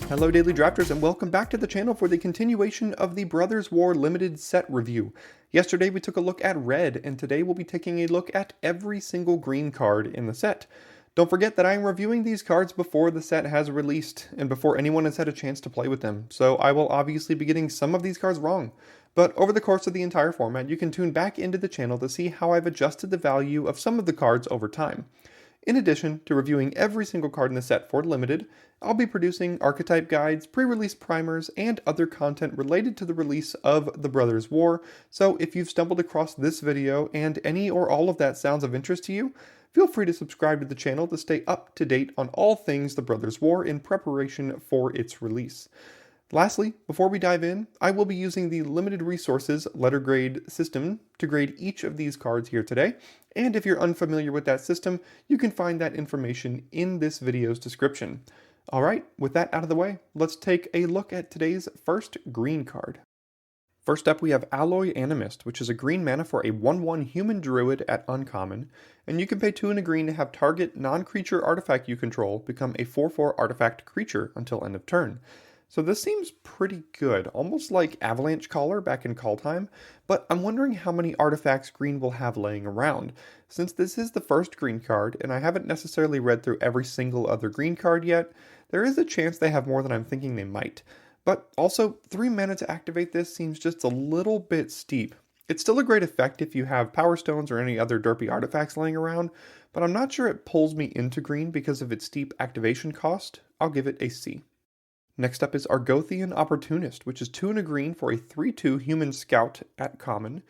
Hello Daily Drafters and welcome back to the channel for the continuation of the Brothers War Limited set review. Yesterday we took a look at red and today we'll be taking a look at every single green card in the set. Don't forget that I am reviewing these cards before the set has released and before anyone has had a chance to play with them, so I will obviously be getting some of these cards wrong. But over the course of the entire format you can tune back into the channel to see how I've adjusted the value of some of the cards over time. In addition to reviewing every single card in the set for Limited, I'll be producing archetype guides, pre-release primers, and other content related to the release of the Brothers War, so if you've stumbled across this video and any or all of that sounds of interest to you, feel free to subscribe to the channel to stay up to date on all things the Brothers War in preparation for its release. Lastly, before we dive in, I will be using the Limited Resources letter grade system to grade each of these cards here today, and if you're unfamiliar with that system, you can find that information in this video's description. Alright, with that out of the way, let's take a look at today's first green card. First up we have Alloy Animist, which is a green mana for a 1/1 human druid at uncommon, and you can pay 2 and a green to have target non-creature artifact you control become a 4/4 artifact creature until end of turn. So this seems pretty good, almost like Avalanche Caller back in Call Time, but I'm wondering how many artifacts green will have laying around. Since this is the first green card, and I haven't necessarily read through every single other green card yet, there is a chance they have more than I'm thinking they might. But also, 3 mana to activate this seems just a little bit steep. It's still a great effect if you have Power Stones or any other derpy artifacts laying around, but I'm not sure it pulls me into green because of its steep activation cost. I'll give it a C. Next up is Argothian Opportunist, which is 2 and a green for a 3/2 human scout at common,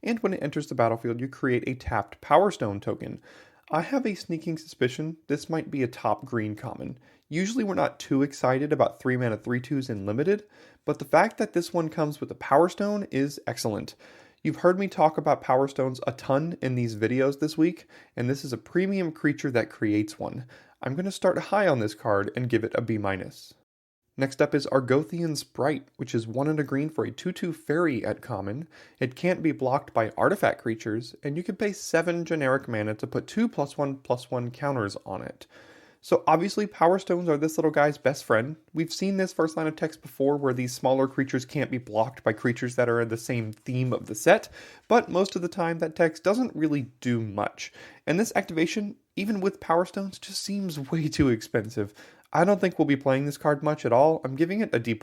and when it enters the battlefield you create a tapped Power Stone token. I have a sneaking suspicion this might be a top green common. Usually we're not too excited about 3 mana 3/2s in Limited, but the fact that this one comes with a Power Stone is excellent. You've heard me talk about Power Stones a ton in these videos this week, and this is a premium creature that creates one. I'm going to start high on this card and give it a B-. Next up is Argothian Sprite, which is 1 and a green for a 2/2 fairy at common. It can't be blocked by artifact creatures, and you can pay 7 generic mana to put 2 +1/+1 counters on it. So obviously Power Stones are this little guy's best friend. We've seen this first line of text before where these smaller creatures can't be blocked by creatures that are in the same theme of the set, but most of the time that text doesn't really do much. And this activation, even with Power Stones, just seems way too expensive. I don't think we'll be playing this card much at all. I'm giving it a D+.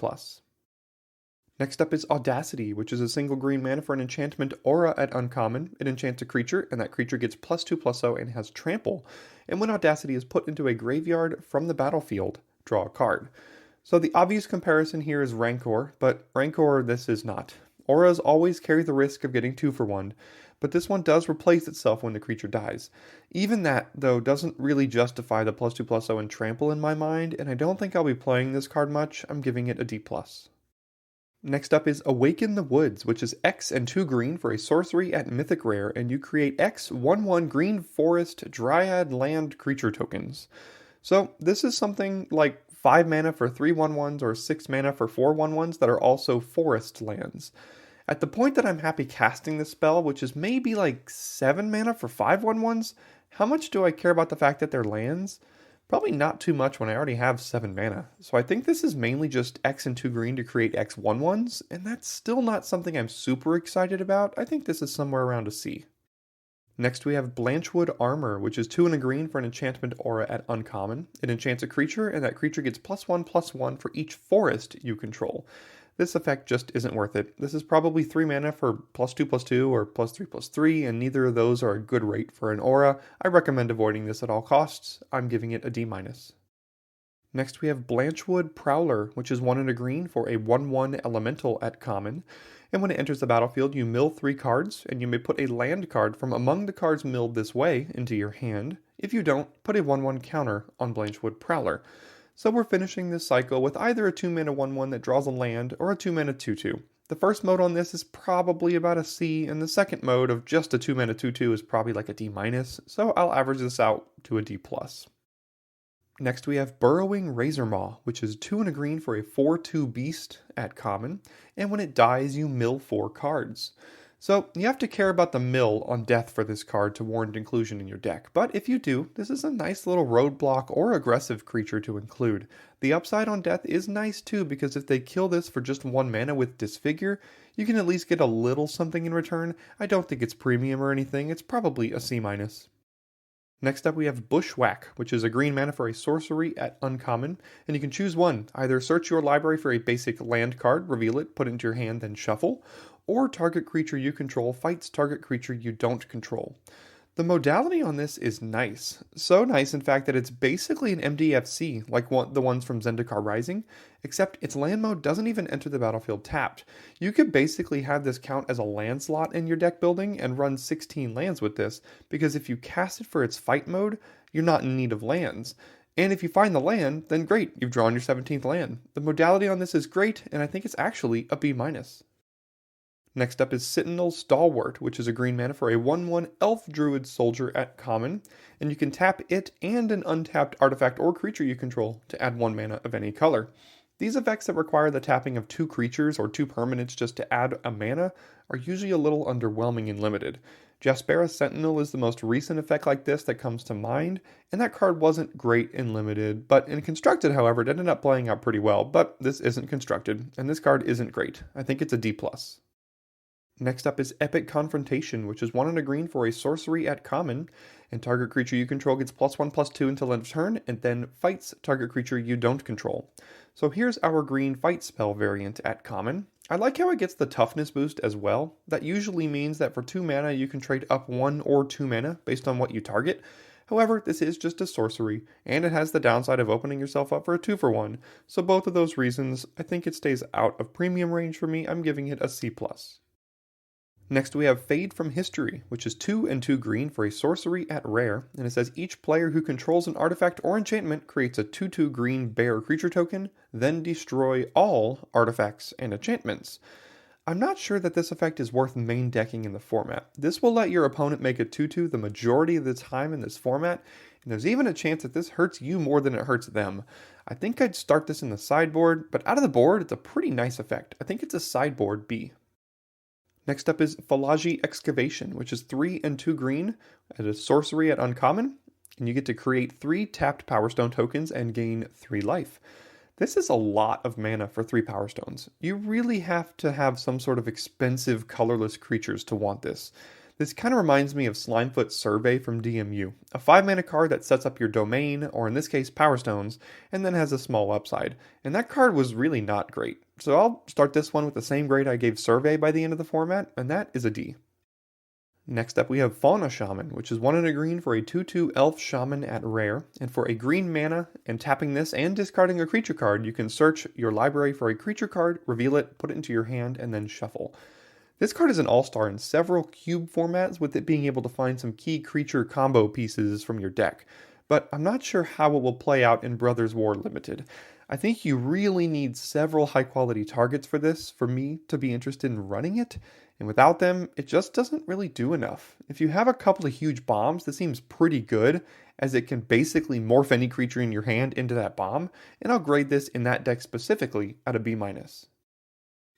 Next up is Audacity, which is a single green mana for an enchantment aura at uncommon. It enchants a creature, and that creature gets +2/+0 and has trample. And when Audacity is put into a graveyard from the battlefield, draw a card. So the obvious comparison here is Rancor, but Rancor this is not. Auras always carry the risk of getting 2 for 1, but this one does replace itself when the creature dies. Even that, though, doesn't really justify the +2/+0 and trample in my mind, and I don't think I'll be playing this card much. I'm giving it a D+. Next up is Awaken the Woods, which is X and 2 green for a sorcery at Mythic Rare, and you create X 1/1 green forest dryad land creature tokens. So this is something like 5 mana for 3 1/1s or 6 mana for 4 1/1s that are also forest lands. At the point that I'm happy casting this spell, which is maybe like 7 mana for 5 1/1s, how much do I care about the fact that they're lands? Probably not too much when I already have 7 mana. So I think this is mainly just X and 2 green to create X 1/1s, and that's still not something I'm super excited about. I think this is somewhere around a C. Next we have Blanchwood Armor, which is 2 and a green for an enchantment aura at uncommon. It enchants a creature, and that creature gets +1/+1 for each forest you control. This effect just isn't worth it. This is probably 3 mana for +2/+2 or +3/+3, and neither of those are a good rate for an aura. I recommend avoiding this at all costs. I'm giving it a D-. Next we have Blanchwood Prowler, which is 1 and a green for a 1/1 elemental at common, and when it enters the battlefield you mill 3 cards, and you may put a land card from among the cards milled this way into your hand. If you don't, put a 1/1 counter on Blanchwood Prowler. So we're finishing this cycle with either a 2 mana 1/1 that draws a land or a 2 mana 2/2. The first mode on this is probably about a C, and the second mode of just a 2 mana 2/2 is probably like a D-, so I'll average this out to a D+. Next we have Burrowing Razormaw, which is 2 and a green for a 4/2 beast at common, and when it dies you mill 4 cards. So you have to care about the mill on death for this card to warrant inclusion in your deck, but if you do, this is a nice little roadblock or aggressive creature to include. The upside on death is nice too, because if they kill this for just 1 mana with Disfigure, you can at least get a little something in return. I don't think it's premium or anything, it's probably a C-. Next up we have Bushwhack, which is a green mana for a sorcery at uncommon, and you can choose one. Either search your library for a basic land card, reveal it, put it into your hand, then shuffle, or target creature you control fights target creature you don't control. The modality on this is nice. So nice, in fact, that it's basically an MDFC, like the ones from Zendikar Rising, except its land mode doesn't even enter the battlefield tapped. You could basically have this count as a land slot in your deck building and run 16 lands with this, because if you cast it for its fight mode, you're not in need of lands. And if you find the land, then great, you've drawn your 17th land. The modality on this is great, and I think it's actually a B-. Next up is Citanul Stalwart, which is a green mana for a 1/1 Elf Druid Soldier at common, and you can tap it and an untapped artifact or creature you control to add 1 mana of any color. These effects that require the tapping of 2 creatures or 2 permanents just to add a mana are usually a little underwhelming and limited. Jaspera Sentinel is the most recent effect like this that comes to mind, and that card wasn't great in limited, but in constructed, however, it ended up playing out pretty well. But this isn't constructed, and this card isn't great. I think it's a D+. Next up is Epic Confrontation, which is 1 and a green for a sorcery at common, and target creature you control gets +1/+2 until end of turn, and then fights target creature you don't control. So here's our green fight spell variant at common. I like how it gets the toughness boost as well. That usually means that for 2 mana you can trade up 1 or 2 mana based on what you target. However, this is just a sorcery, and it has the downside of opening yourself up for a 2-for-1. So both of those reasons, I think it stays out of premium range for me. I'm giving it a C+. Next we have Fade from History, which is 2 and 2 green for a sorcery at rare, and it says each player who controls an artifact or enchantment creates a 2/2 green bear creature token, then destroy all artifacts and enchantments. I'm not sure that this effect is worth main decking in the format. This will let your opponent make a 2/2 the majority of the time in this format, and there's even a chance that this hurts you more than it hurts them. I think I'd start this in the sideboard, but out of the board it's a pretty nice effect. I think it's a sideboard B. Next up is Fallaji Excavation, which is 3 and 2 green as a sorcery at uncommon, and you get to create 3 tapped Power Stone tokens and gain 3 life. This is a lot of mana for 3 Power Stones. You really have to have some sort of expensive colorless creatures to want this. This kind of reminds me of Slimefoot Survey from DMU, a 5 mana card that sets up your domain, or in this case Power Stones, and then has a small upside. And that card was really not great. So I'll start this one with the same grade I gave Survey by the end of the format, and that is a D. Next up we have Fauna Shaman, which is 1 and a green for a 2/2 Elf Shaman at rare, and for a green mana, and tapping this and discarding a creature card, you can search your library for a creature card, reveal it, put it into your hand, and then shuffle. This card is an all-star in several cube formats, with it being able to find some key creature combo pieces from your deck, but I'm not sure how it will play out in Brothers War Limited. I think you really need several high-quality targets for this for me to be interested in running it, and without them, it just doesn't really do enough. If you have a couple of huge bombs, this seems pretty good, as it can basically morph any creature in your hand into that bomb, and I'll grade this in that deck specifically at a B-.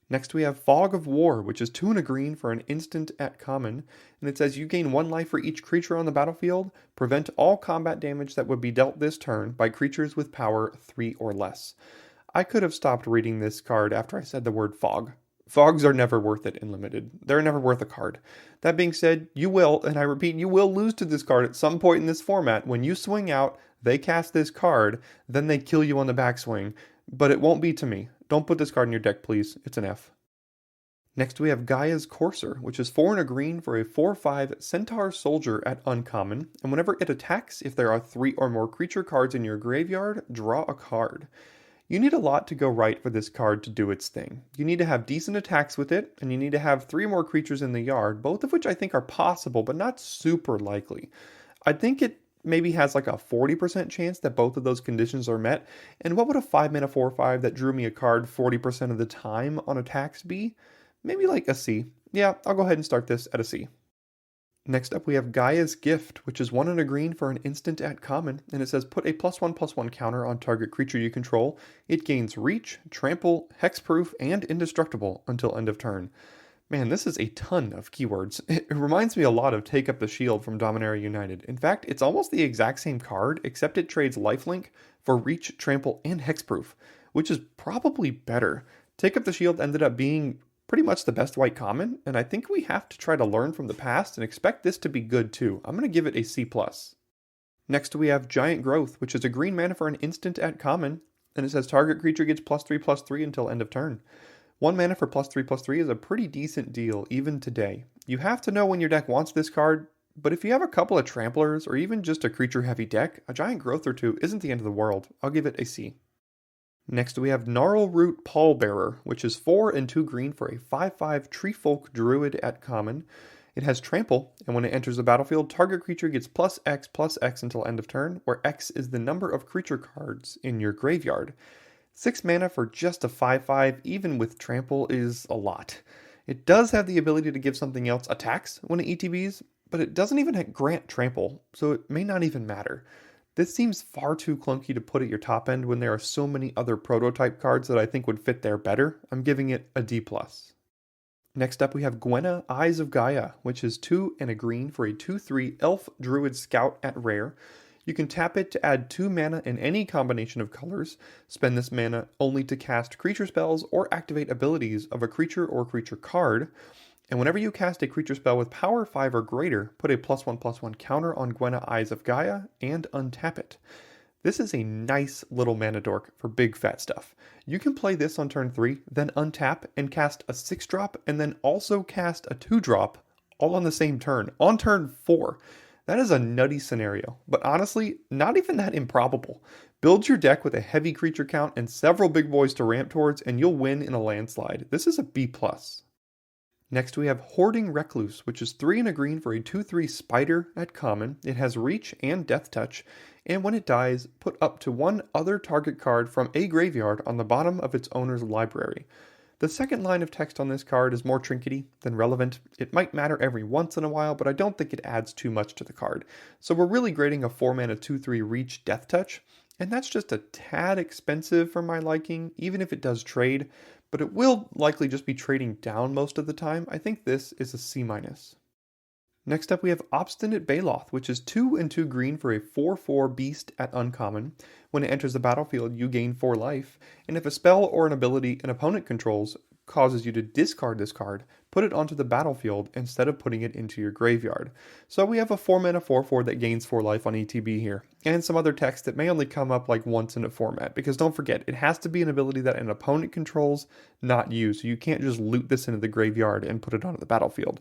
Next we have Fog of War, which is 2 and a green for an instant at common, and it says you gain 1 life for each creature on the battlefield, prevent all combat damage that would be dealt this turn by creatures with power 3 or less. I could have stopped reading this card after I said the word fog. Fogs are never worth it in limited. They're never worth a card. That being said, you will, and I repeat, you will lose to this card at some point in this format. When you swing out, they cast this card, then they kill you on the backswing, but it won't be to me. Don't put this card in your deck, please. It's an F. Next we have Gaea's Courser, which is 4 and a green for a 4/5 Centaur Soldier at uncommon, and whenever it attacks, if there are 3 or more creature cards in your graveyard, draw a card. You need a lot to go right for this card to do its thing. You need to have decent attacks with it, and you need to have 3 more creatures in the yard, both of which I think are possible, but not super likely. I think it maybe has like a 40% chance that both of those conditions are met, and what would a 5 mana 4/5 that drew me a card 40% of the time on attacks be? Maybe like a C. Yeah, I'll go ahead and start this at a C. Next up we have Gaea's Gift, which is 1 and a green for an instant at common, and it says put a +1/+1 counter on target creature you control. It gains Reach, Trample, Hexproof, and Indestructible until end of turn. Man, this is a ton of keywords. It reminds me a lot of Take Up the Shield from Dominaria United. In fact, it's almost the exact same card, except it trades lifelink for reach, trample, and hexproof, which is probably better. Take Up the Shield ended up being pretty much the best white common, and I think we have to try to learn from the past and expect this to be good too. I'm going to give it a C+. Next we have Giant Growth, which is a green mana for an instant at common, and it says target creature gets +3/+3 until end of turn. 1 mana for +3/+3 is a pretty decent deal, even today. You have to know when your deck wants this card, but if you have a couple of Tramplers, or even just a creature-heavy deck, a Giant Growth or two isn't the end of the world. I'll give it a C. Next we have Gnarlroot Pallbearer, which is 4 and 2 green for a 5/5 Treefolk Druid at common. It has Trample, and when it enters the battlefield, target creature gets +X/+X until end of turn, where X is the number of creature cards in your graveyard. 6 mana for just a 5/5, even with Trample, is a lot. It does have the ability to give something else attacks when it ETBs, but it doesn't even grant Trample, so it may not even matter. This seems far too clunky to put at your top end when there are so many other prototype cards that I think would fit there better. I'm giving it a D+. Next up we have Gwenna, Eyes of Gaea, which is 2 and a green for a 2/3 Elf Druid Scout at rare. You can tap it to add 2 mana in any combination of colors, spend this mana only to cast creature spells or activate abilities of a creature or creature card, and whenever you cast a creature spell with power 5 or greater, put a +1/+1 counter on Gwenna Eyes of Gaea and untap it. This is a nice little mana dork for big fat stuff. You can play this on turn 3, then untap and cast a 6-drop, and then also cast a 2-drop, all on the same turn, on turn 4. That is a nutty scenario, but honestly, not even that improbable. Build your deck with a heavy creature count and several big boys to ramp towards, and you'll win in a landslide. This is a B+. Next we have Hoarding Recluse, which is 3 and a green for a 2/3 Spider at common. It has Reach and Death Touch, and when it dies, put up to 1 other target card from a graveyard on the bottom of its owner's library. The second line of text on this card is more trinkety than relevant. It might matter every once in a while, but I don't think it adds too much to the card. So we're really grading a 4 mana 2/3 Reach Death Touch, and that's just a tad expensive for my liking, even if it does trade, but it will likely just be trading down most of the time. I think this is a C-. Next up we have Obstinate Baloth, which is 2 and 2 green for a 4/4 beast at uncommon. When it enters the battlefield, you gain 4 life, and if a spell or an ability an opponent controls causes you to discard this card, put it onto the battlefield instead of putting it into your graveyard. So we have a 4 mana 4/4 that gains 4 life on ETB here, and some other text that may only come up like once in a format, because don't forget, it has to be an ability that an opponent controls, not you, so you can't just loot this into the graveyard and put it onto the battlefield.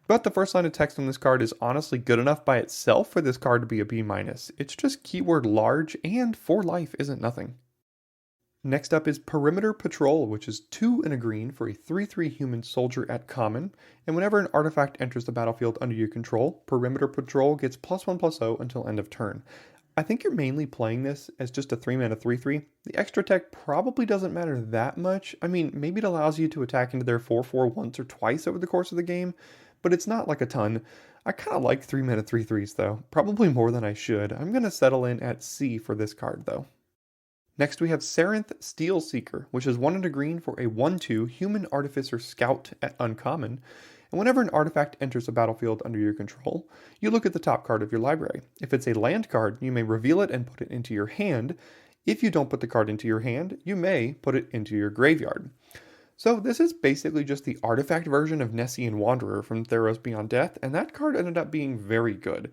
But the first line of text on this card is honestly good enough by itself for this card to be a B-. It's just keyword large, and 4 life isn't nothing. Next up is Perimeter Patrol, which is 2 and a green for a 3/3 human soldier at common, and whenever an artifact enters the battlefield under your control, Perimeter Patrol gets +1/+0 until end of turn. I think you're mainly playing this as just a 3 mana 3/3. The extra tech probably doesn't matter that much. I mean, maybe it allows you to attack into their 4/4 once or twice over the course of the game, but it's not like a ton. I kind of like 3 mana 3/3s though, probably more than I should. I'm going to settle in at C for this card though. Next we have Sarinth Steelseeker, which is 1 and a green for a 1/2 Human Artificer Scout at uncommon, and whenever an artifact enters a battlefield under your control, you look at the top card of your library. If it's a land card, you may reveal it and put it into your hand. If you don't put the card into your hand, you may put it into your graveyard. So this is basically just the artifact version of Nessian Wanderer from Theros Beyond Death, and that card ended up being very good.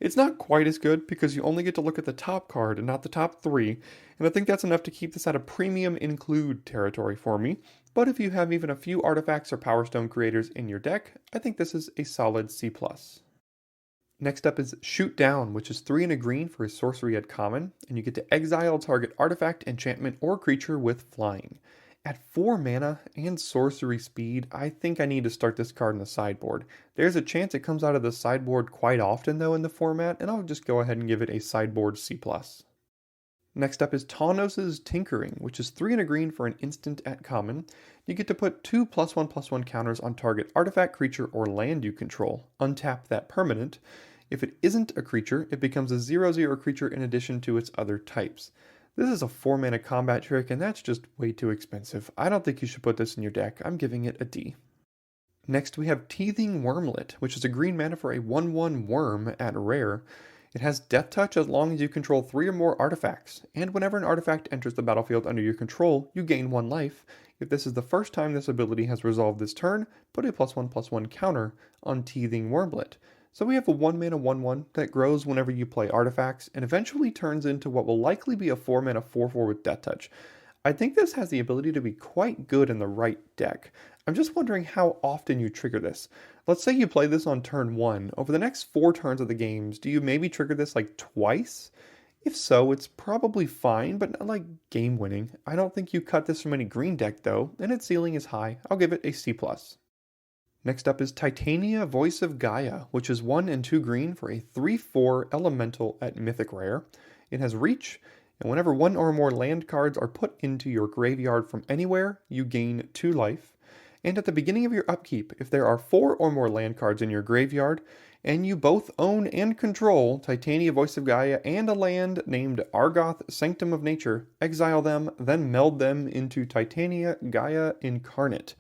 It's not quite as good because you only get to look at the top card and not the top 3, and I think that's enough to keep this at a premium include territory for me, but if you have even a few artifacts or Power Stone creators in your deck, I think this is a solid C+. Next up is Shoot Down, which is 3 and a green for a sorcery at common, and you get to exile target artifact, enchantment, or creature with flying. At 4 mana and sorcery speed, I think I need to start this card in the sideboard. There's a chance it comes out of the sideboard quite often though in the format, and I'll just go ahead and give it a sideboard C+. Next up is Tawnos' Tinkering, which is 3 and a green for an instant at common. You get to put 2 +1/+1 counters on target artifact, creature, or land you control. Untap that permanent. If it isn't a creature, it becomes a 0/0 creature in addition to its other types. This is a 4 mana combat trick, and that's just way too expensive. I don't think you should put this in your deck. I'm giving it a D. Next we have Teething Wurmlet, which is a green mana for a 1/1 worm at rare. It has Death Touch as long as you control 3 or more artifacts, and whenever an artifact enters the battlefield under your control, you gain 1 life. If this is the first time this ability has resolved this turn, put a +1/+1 counter on Teething Wurmlet. So we have a 1 mana 1/1 that grows whenever you play artifacts, and eventually turns into what will likely be a 4 mana 4/4 with Death Touch. I think this has the ability to be quite good in the right deck. I'm just wondering how often you trigger this. Let's say you play this on turn 1. Over the next 4 turns of the games, do you maybe trigger this like twice? If so, it's probably fine, but not like game winning. I don't think you cut this from any green deck though, and its ceiling is high. I'll give it a C+. Next up is Titania, Voice of Gaea, which is 1 and 2 green for a 3/4 elemental at Mythic Rare. It has reach, and whenever 1 or more land cards are put into your graveyard from anywhere, you gain 2 life. And at the beginning of your upkeep, if there are 4 or more land cards in your graveyard, and you both own and control Titania, Voice of Gaea and a land named Argoth, Sanctum of Nature, exile them, then meld them into Titania, Gaea Incarnate.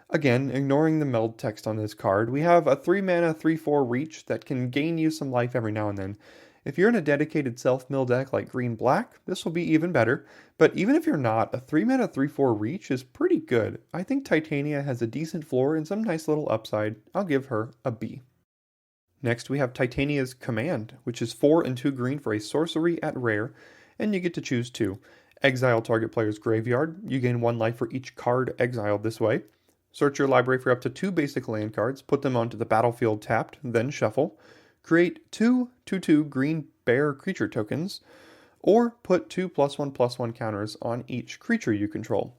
Again, ignoring the meld text on this card, we have a 3 mana 3/4 reach that can gain you some life every now and then. If you're in a dedicated self-mill deck like green-black, this will be even better, but even if you're not, a 3 mana 3/4 reach is pretty good. I think Titania has a decent floor and some nice little upside. I'll give her a B. Next we have Titania's Command, which is 4 and 2 green for a sorcery at rare, and you get to choose 2. Exile target player's graveyard, you gain 1 life for each card exiled this way. Search your library for up to 2 basic land cards, put them onto the battlefield tapped, then shuffle. Create 2 2/2 green bear creature tokens, or put 2 +1/+1 counters on each creature you control.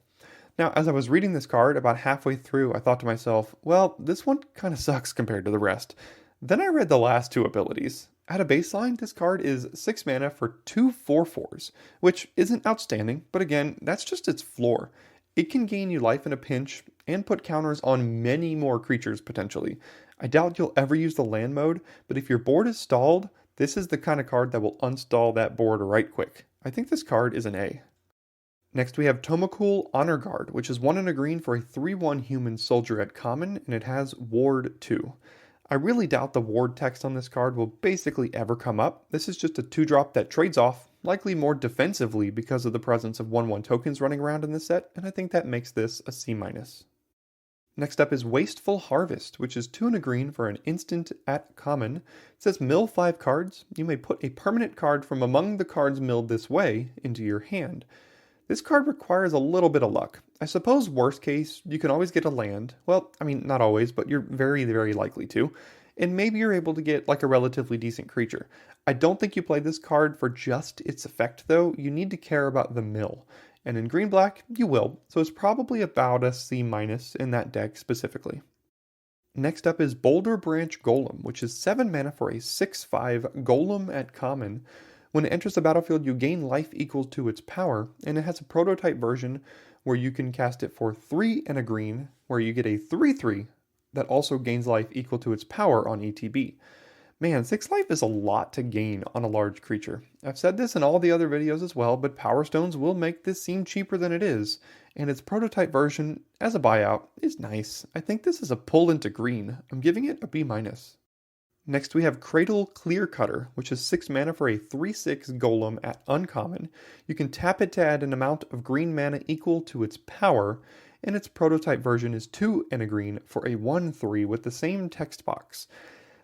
Now, as I was reading this card about halfway through, I thought to myself, well, this one kind of sucks compared to the rest. Then I read the last 2 abilities. At a baseline, this card is 6 mana for 2 4/4s, which isn't outstanding, but again, that's just its floor. It can gain you life in a pinch, and put counters on many more creatures potentially. I doubt you'll ever use the land mode, but if your board is stalled, this is the kind of card that will unstall that board right quick. I think this card is an A. Next we have Tomakul Honor Guard, which is 1 and a green for a 3/1 human soldier at common, and it has Ward 2. I really doubt the ward text on this card will basically ever come up. This is just a 2-drop that trades off, likely more defensively because of the presence of 1/1 tokens running around in this set, and I think that makes this a C-. Next up is Wasteful Harvest, which is 2 and a green for an instant at common. It says mill 5 cards. You may put a permanent card from among the cards milled this way into your hand. This card requires a little bit of luck. I suppose worst case, you can always get a land. Well, I mean, not always, but you're very, very likely to. And maybe you're able to get like a relatively decent creature. I don't think you play this card for just its effect though. You need to care about the mill. And in green-black, you will, so it's probably about a C- in that deck specifically. Next up is Boulderbranch Golem, which is 7 mana for a 6/5 golem at common. When it enters the battlefield, you gain life equal to its power, and it has a prototype version where you can cast it for 3 and a green, where you get a 3/3 that also gains life equal to its power on ETB. Man, 6 life is a lot to gain on a large creature. I've said this in all the other videos as well, but Power Stones will make this seem cheaper than it is, and its prototype version, as a buyout, is nice. I think this is a pull into green. I'm giving it a B-. Next we have Cradle Clearcutter, which is 6 mana for a 3/6 golem at uncommon. You can tap it to add an amount of green mana equal to its power, and its prototype version is 2 and a green for a 1/3 with the same text box.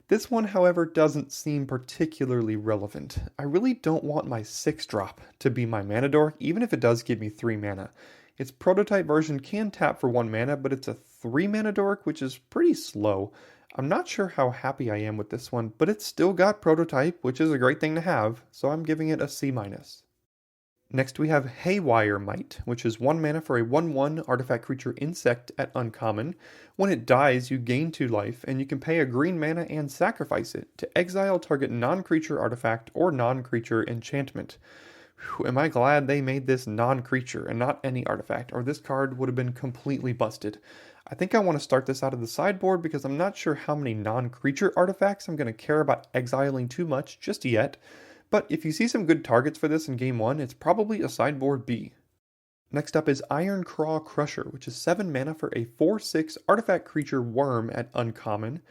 This one, however, doesn't seem particularly relevant. I really don't want my 6-drop to be my mana dork, even if it does give me 3 mana. Its prototype version can tap for 1 mana, but it's a 3 mana dork, which is pretty slow. I'm not sure how happy I am with this one, but it's still got prototype, which is a great thing to have, so I'm giving it a C-. Next we have Haywire Mite, which is 1 mana for a 1/1 artifact creature insect at uncommon. When it dies, you gain 2 life, and you can pay a green mana and sacrifice it to exile target non-creature artifact or non-creature enchantment. Whew, am I glad they made this non-creature and not any artifact, or this card would have been completely busted. I think I want to start this out of the sideboard because I'm not sure how many non-creature artifacts I'm going to care about exiling too much just yet. But if you see some good targets for this in game 1, it's probably a sideboard B. Next up is Iron-Craw Crusher, which is 7 mana for a 4/6 artifact creature worm at uncommon.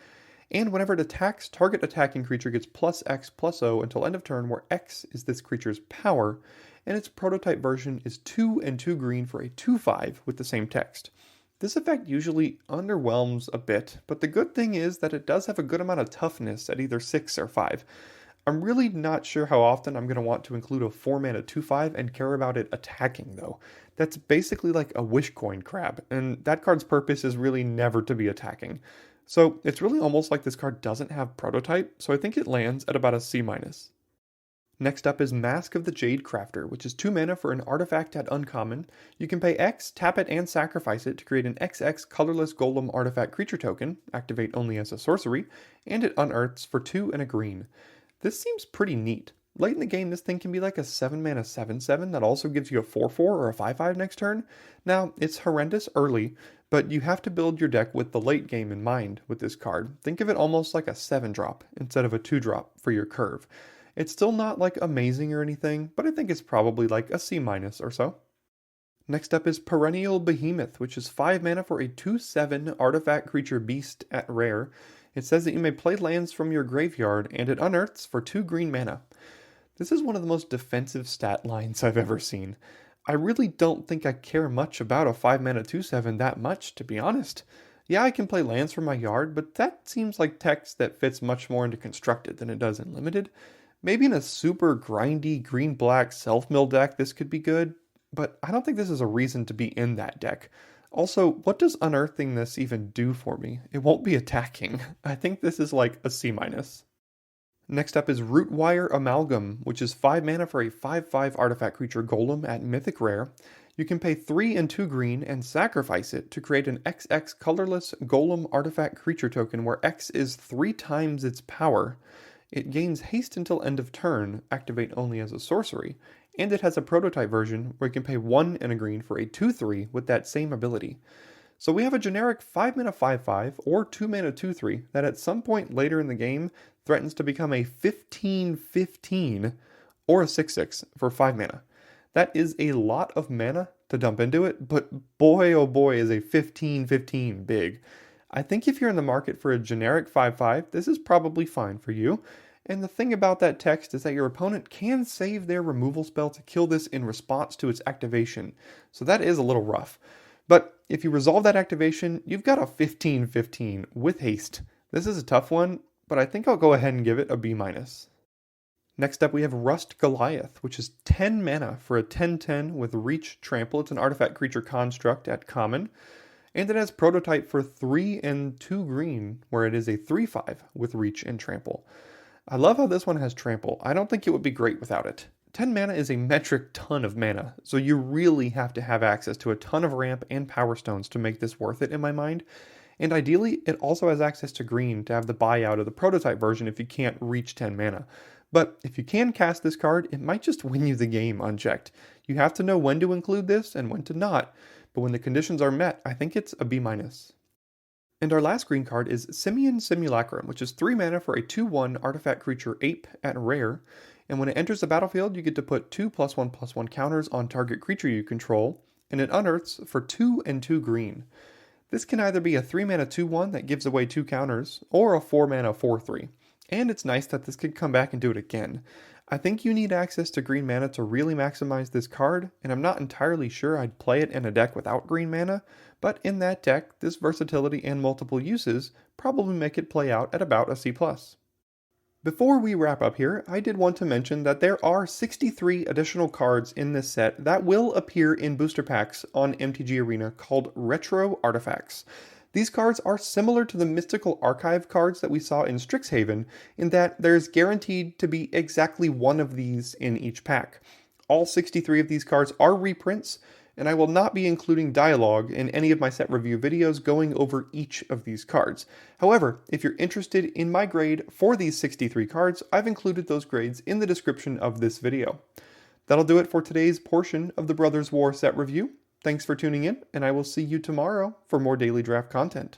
And whenever it attacks, target attacking creature gets +X/+0 until end of turn, where X is this creature's power, and its prototype version is 2 and 2 green for a 2/5 with the same text. This effect usually underwhelms a bit, but the good thing is that it does have a good amount of toughness at either 6 or 5. I'm really not sure how often I'm going to want to include a 4 mana 2/5 and care about it attacking though. That's basically like a Wishcoin crab, and that card's purpose is really never to be attacking. So it's really almost like this card doesn't have prototype, so I think it lands at about a C-. Next up is Mask of the Jade Crafter, which is 2 mana for an artifact at uncommon. You can pay X, tap it, and sacrifice it to create an XX colorless golem artifact creature token, activate only as a sorcery, and it unearths for 2 and a green. This seems pretty neat. Late in the game, this thing can be like a 7 mana 7/7 that also gives you a 4/4 or a 5/5 next turn. Now, it's horrendous early, but you have to build your deck with the late game in mind with this card. Think of it almost like a 7-drop instead of a 2-drop for your curve. It's still not like amazing or anything, but I think it's probably like a C- or so. Next up is Perennial Behemoth, which is 5 mana for a 2/7 artifact creature beast at rare. It says that you may play lands from your graveyard, and it unearths for 2 green mana. This is one of the most defensive stat lines I've ever seen. I really don't think I care much about a 5 mana 2/7 that much, to be honest. Yeah, I can play lands from my yard, but that seems like text that fits much more into Constructed than it does in Limited. Maybe in a super grindy green-black self-mill deck this could be good, but I don't think this is a reason to be in that deck. Also, what does unearthing this even do for me? It won't be attacking. I think this is like a C-. Next up is Rootwire Amalgam, which is 5 mana for a 5/5 artifact creature golem at Mythic Rare. You can pay 3 and 2 green and sacrifice it to create an XX colorless golem artifact creature token where X is 3 times its power. It gains haste until end of turn, activate only as a sorcery, and it has a prototype version where you can pay 1 and a green for a 2/3 with that same ability. So we have a generic 5 mana 5/5 or 2 mana 2/3 that at some point later in the game threatens to become a 15/15 or a 6/6 for 5 mana. That is a lot of mana to dump into it, but boy oh boy is a 15/15 big. I think if you're in the market for a generic 5/5, this is probably fine for you. And the thing about that text is that your opponent can save their removal spell to kill this in response to its activation, so that is a little rough. But if you resolve that activation, you've got a 15/15 with haste. This is a tough one, but I think I'll go ahead and give it a B-. Next up we have Rust Goliath, which is 10 mana for a 10/10 with Reach Trample. It's an artifact creature construct at common. And it has prototype for 3 and 2 green, where it is a 3/5 with Reach and Trample. I love how this one has Trample. I don't think it would be great without it. 10 mana is a metric ton of mana, so you really have to have access to a ton of ramp and power stones to make this worth it in my mind. And ideally, it also has access to green to have the buyout of the prototype version if you can't reach 10 mana. But if you can cast this card, it might just win you the game unchecked. You have to know when to include this and when to not. But when the conditions are met, I think it's a B-. And our last green card is Simian Simulacrum, which is 3 mana for a 2/1 artifact creature ape at rare. And when it enters the battlefield, you get to put 2 +1/+1 counters on target creature you control, and it unearths for 2 and 2 green. This can either be a 3 mana 2/1 that gives away 2 counters, or a 4 mana 4/3. And it's nice that this could come back and do it again. I think you need access to green mana to really maximize this card, and I'm not entirely sure I'd play it in a deck without green mana, but in that deck, this versatility and multiple uses probably make it play out at about a C+. Before we wrap up here, I did want to mention that there are 63 additional cards in this set that will appear in booster packs on MTG Arena called Retro Artifacts. These cards are similar to the Mystical Archive cards that we saw in Strixhaven in that there's guaranteed to be exactly one of these in each pack. All 63 of these cards are reprints, and I will not be including dialogue in any of my set review videos going over each of these cards. However, if you're interested in my grade for these 63 cards, I've included those grades in the description of this video. That'll do it for today's portion of the Brothers War set review. Thanks for tuning in, and I will see you tomorrow for more daily draft content.